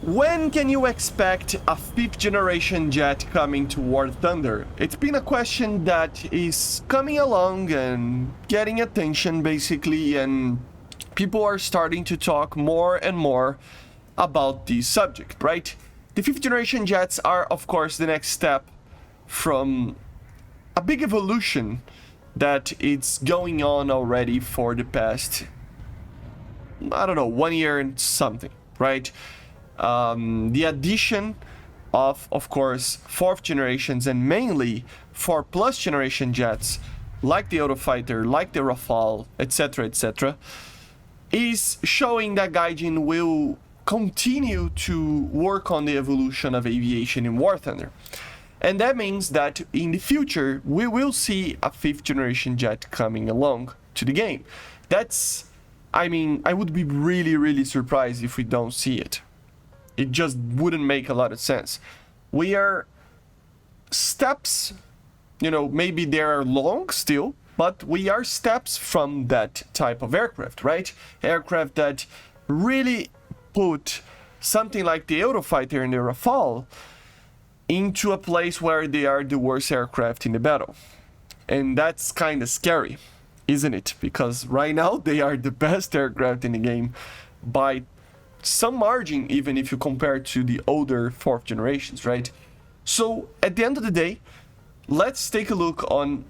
When can you expect a 5th generation jet coming to War Thunder? It's been a question that is coming along and getting attention basically, and people are starting to talk more and more about this subject, right? The 5th generation jets are of course the next step from a big evolution that it's going on already for the past, I don't know, 1 year and something, right? The addition of course, 4th generations and mainly 4+ generation jets, like the Eurofighter, like the Rafale, etc., is showing that Gaijin will continue to work on the evolution of aviation in War Thunder. And that means that in the future, we will see a 5th generation jet coming along to the game. I would be really surprised if we don't see it. It just wouldn't make a lot of sense. We are steps, maybe they are long still, but we are steps from that type of aircraft, right? Aircraft that really put something like the Eurofighter and the Rafale into a place where they are the worst aircraft in the battle. And that's kind of scary, isn't it? Because right now they are the best aircraft in the game by some margin, even if you compare to the older 4th generations, right? So at the end of the day, let's take a look on,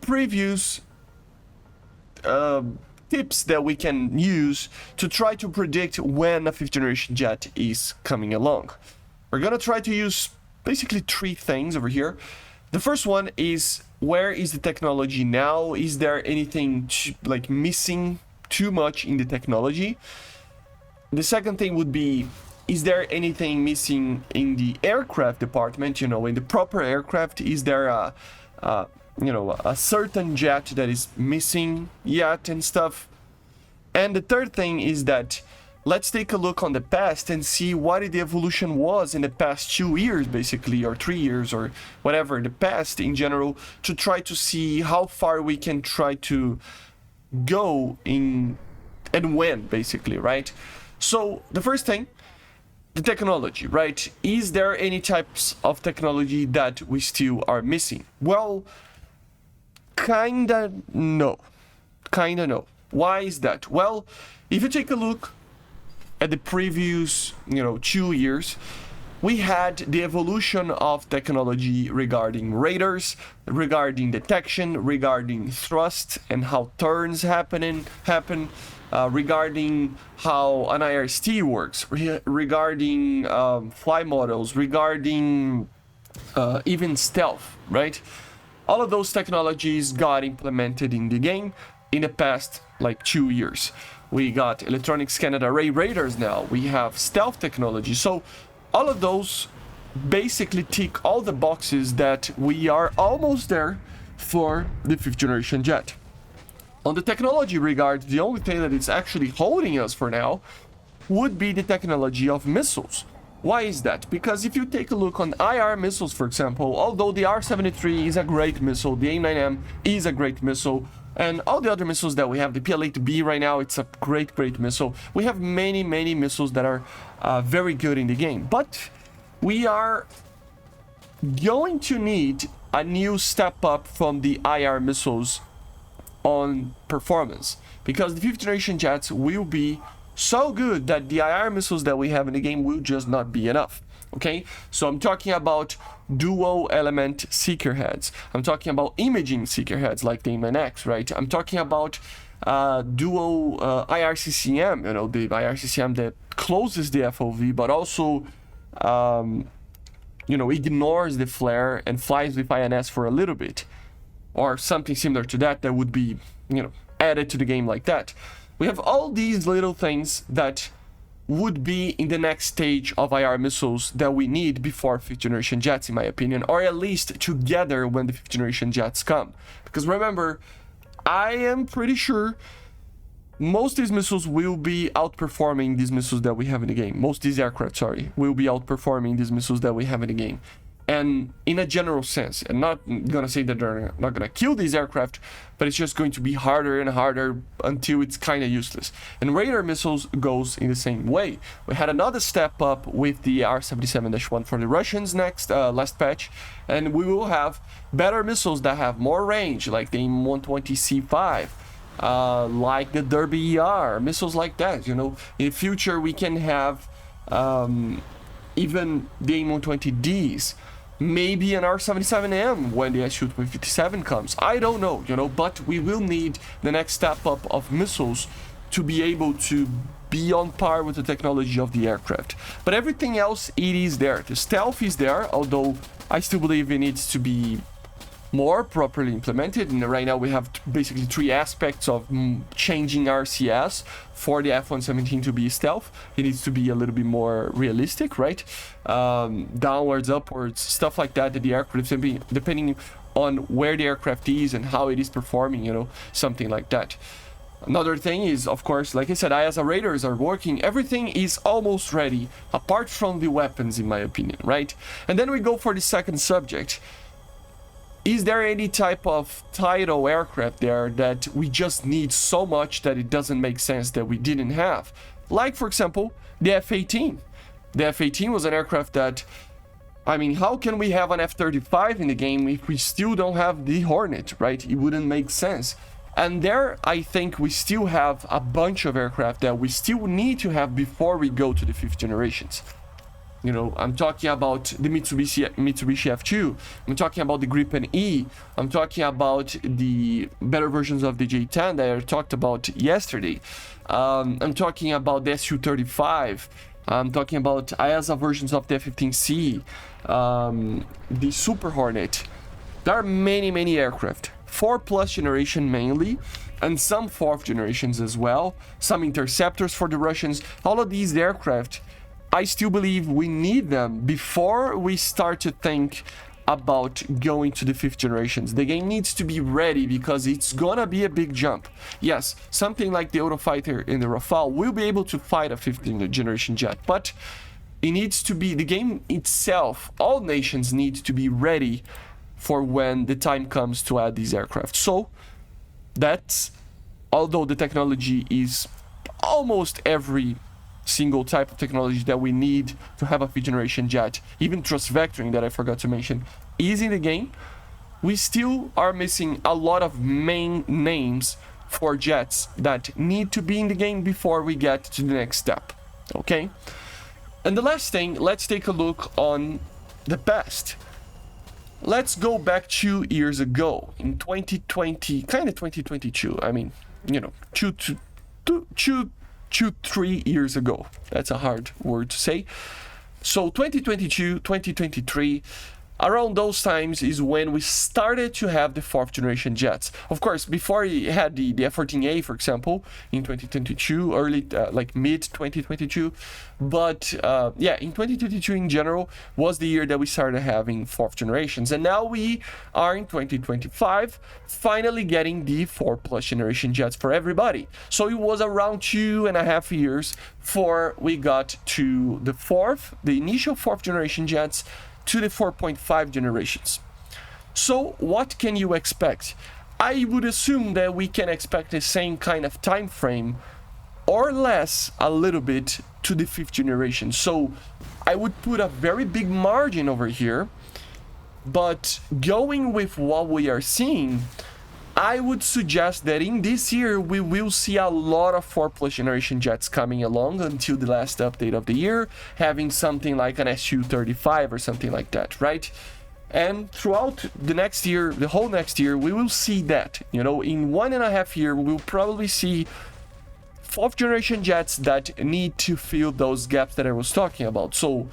previous tips that we can use to try to predict when a 5th generation jet is coming along. We're gonna try to use basically 3 things over here. The first one is, where is the technology now? Is there anything missing too much in the technology? The second thing would be, is there anything missing in the aircraft department? In the proper aircraft, is there a certain jet that is missing yet and stuff? And the third thing is that let's take a look on the past and see what the evolution was in the past 2 years, basically, or 3 years, or whatever, the past in general, to try to see how far we can try to go in and when, basically, right? So the first thing, the technology, right? Is there any types of technology that we still are missing? Well, kinda no. Why is that? Well, if you take a look at the previous, 2 years, we had the evolution of technology regarding radars, regarding detection, regarding thrust and how turns happen, regarding how an IRST works, regarding fly models, regarding even stealth, right? All of those technologies got implemented in the game in the past 2 years. We got electronic scanned array radars now. We have stealth technology. So all of those basically tick all the boxes that we are almost there for the 5th generation jet. On the technology regard, the only thing that is actually holding us for now would be the technology of missiles. Why is that? Because if you take a look on IR missiles, for example, although the R-73 is a great missile, the A9M is a great missile, and all the other missiles that we have, the PL-8B right now, it's a great missile. We have many missiles that are very good in the game, but we are going to need a new step up from the IR missiles on performance, because the 5th generation jets will be so good that the IR missiles that we have in the game will just not be enough. Okay, so I'm talking about dual element seeker heads. I'm talking about imaging seeker heads like the M9X, right? I'm talking about dual IRCCM, the IRCCM that closes the FOV but also ignores the flare and flies with INS for a little bit, or something similar to that would be added to the game like that. We have all these little things that would be in the next stage of IR missiles that we need before 5th generation jets, in my opinion, or at least together when the 5th generation jets come. Because remember, I am pretty sure most of these missiles will be outperforming these missiles that we have in the game. Most of these aircraft, will be outperforming these missiles that we have in the game. And in a general sense, and not gonna say that they're not gonna kill these aircraft, but it's just going to be harder and harder until it's kind of useless. And radar missiles goes in the same way. We had another step up with the R-77-1 for the Russians last patch, and we will have better missiles that have more range, like the M120C5, like the Derby ER, missiles like that. You know, in the future we can have even the M120Ds. Maybe an R-77M when the SU-57 comes. I don't know, you know, but we will need the next step up of missiles to be able to be on par with the technology of the aircraft. But everything else, it is there. The stealth is there, although I still believe it needs to be more properly implemented. And right now we have basically three aspects of changing RCS for the F-117 to be stealth. It needs to be a little bit more realistic, right? Downwards, upwards, stuff like that, the aircraft, depending on where the aircraft is and how it is performing, you know, something like that. Another thing is, of course, like I said, ISA radars are working. Everything is almost ready, apart from the weapons, in my opinion, right? And then we go for the second subject. Is there any type of tidal aircraft there that we just need so much that it doesn't make sense that we didn't have? Like, for example, the F-18. The F-18 was an aircraft that, I mean, how can we have an F-35 in the game if we still don't have the Hornet, right? It wouldn't make sense. And there, I think we still have a bunch of aircraft that we still need to have before we go to the 5th generations. You know, I'm talking about the Mitsubishi F2, I'm talking about the Gripen E, I'm talking about the better versions of the J10 that I talked about yesterday. I'm talking about the SU-35, I'm talking about IASA versions of the F-15C, the Super Hornet. There are many aircraft, 4+ generation mainly, and some 4th generations as well, some interceptors for the Russians. All of these aircraft, I still believe we need them before we start to think about going to the 5th generations. The game needs to be ready because it's gonna be a big jump. Yes, something like the Eurofighter in the Rafale will be able to fight a 5th generation jet, but it needs to be, the game itself, all nations need to be ready for when the time comes to add these aircraft. So that's, although the technology is almost every single type of technology that we need to have a 5th generation jet, even thrust vectoring that I forgot to mention, is in the game, we still are missing a lot of main names for jets that need to be in the game before we get to the next step. Okay? And the last thing, let's take a look on the past. Let's go back 2 years ago, in 2020, kind of 2022, I mean, you know, 3 years ago. That's a hard word to say. So 2022, 2023, around those times is when we started to have the 4th generation jets. Of course, before you had the F-14A, for example, in 2022, early, like mid 2022. But yeah, in 2022 in general was the year that we started having 4th generations. And now we are in 2025, finally getting the 4+ generation jets for everybody. So it was around 2.5 years before we got to the initial 4th generation jets, to the 4.5 generations. So what can you expect? I would assume that we can expect the same kind of time frame or less a little bit to the 5th generation. So I would put a very big margin over here, but going with what we are seeing, I would suggest that in this year we will see a lot of 4+ generation jets coming along until the last update of the year, having something like an SU-35 or something like that, right? And throughout the next year, the whole next year, we will see that, you know, in 1.5 years, we will probably see 4th generation jets that need to fill those gaps that I was talking about. So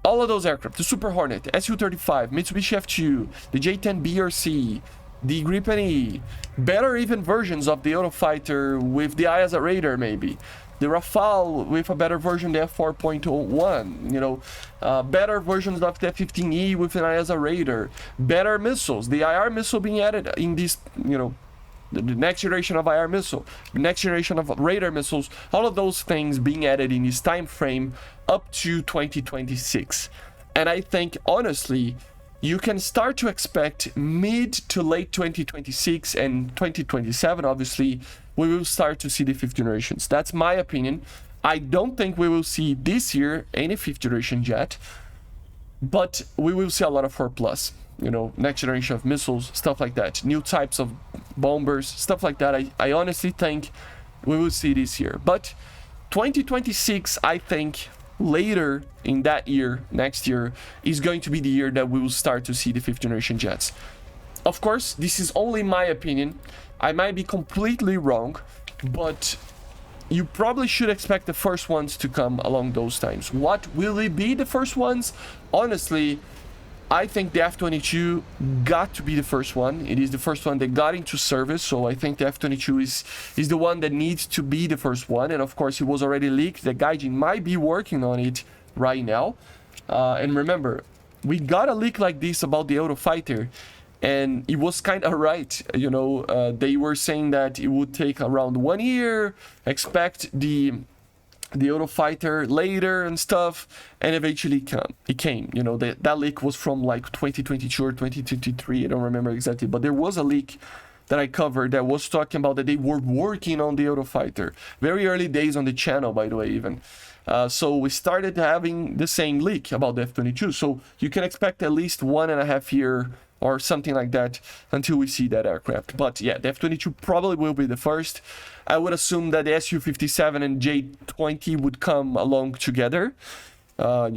all of those aircraft, the Super Hornet, SU-35, Mitsubishi F2, the J10B or C, the Gripen E, better even versions of the Eurofighter with the ISA radar maybe, the Rafale with a better version, the F4.01, you know, better versions of the F-15E with an ISA radar, better missiles, the IR missile being added in this, you know, the next generation of IR missile, the next generation of radar missiles, all of those things being added in this time frame up to 2026. And I think, honestly, you can start to expect mid to late 2026 and 2027, obviously, we will start to see the fifth generations. That's my opinion. I don't think we will see this year any fifth generation jet, but we will see a lot of 4+, next generation of missiles, stuff like that, new types of bombers, stuff like that. I honestly think we will see this year. But 2026, I think, later in that year, next year, is going to be the year that we will start to see the fifth generation jets. Of course, this is only my opinion. I might be completely wrong, but you probably should expect the first ones to come along those times. What will it be, the first ones? Honestly, I think the F-22 got to be the first one. It is the first one that got into service, so I think the F-22 is the one that needs to be the first one. And of course, it was already leaked. The Gaijin might be working on it right now. And remember, we got a leak like this about the Eurofighter, and it was kind of right. They were saying that it would take around 1 year, expect the Eurofighter later and stuff, and eventually it came. That leak was from like 2022 or 2023, I don't remember exactly, but there was a leak that I covered that was talking about that they were working on the Eurofighter. Very early days on the channel, by the way, even. So we started having the same leak about the F-22, so you can expect at least 1.5 years or something like that until we see that aircraft. But yeah, the F-22 probably will be the first. I would assume that the SU-57 and J-20 would come along together, for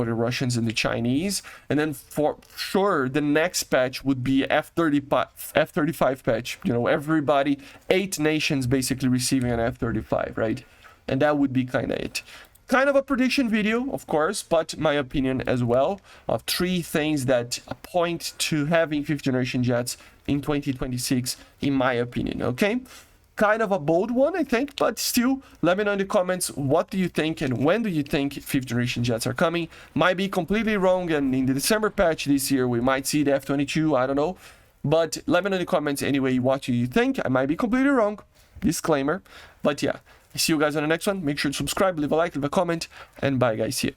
the Russians and the Chinese. And then for sure, the next patch would be F-35 patch. Everybody, 8 nations basically receiving an F-35, right? And that would be kind of it. Kind of a prediction video, of course, but my opinion as well of 3 things that point to having 5th generation jets in 2026, in my opinion, okay? Kind of a bold one, I think, but still, let me know in the comments, what do you think and when do you think 5th generation jets are coming? Might be completely wrong, and in the December patch this year, we might see the F-22, I don't know. But let me know in the comments anyway, what do you think? I might be completely wrong, disclaimer, but yeah. See you guys on the next one. Make sure to subscribe, leave a like, leave a comment, and bye guys. See you.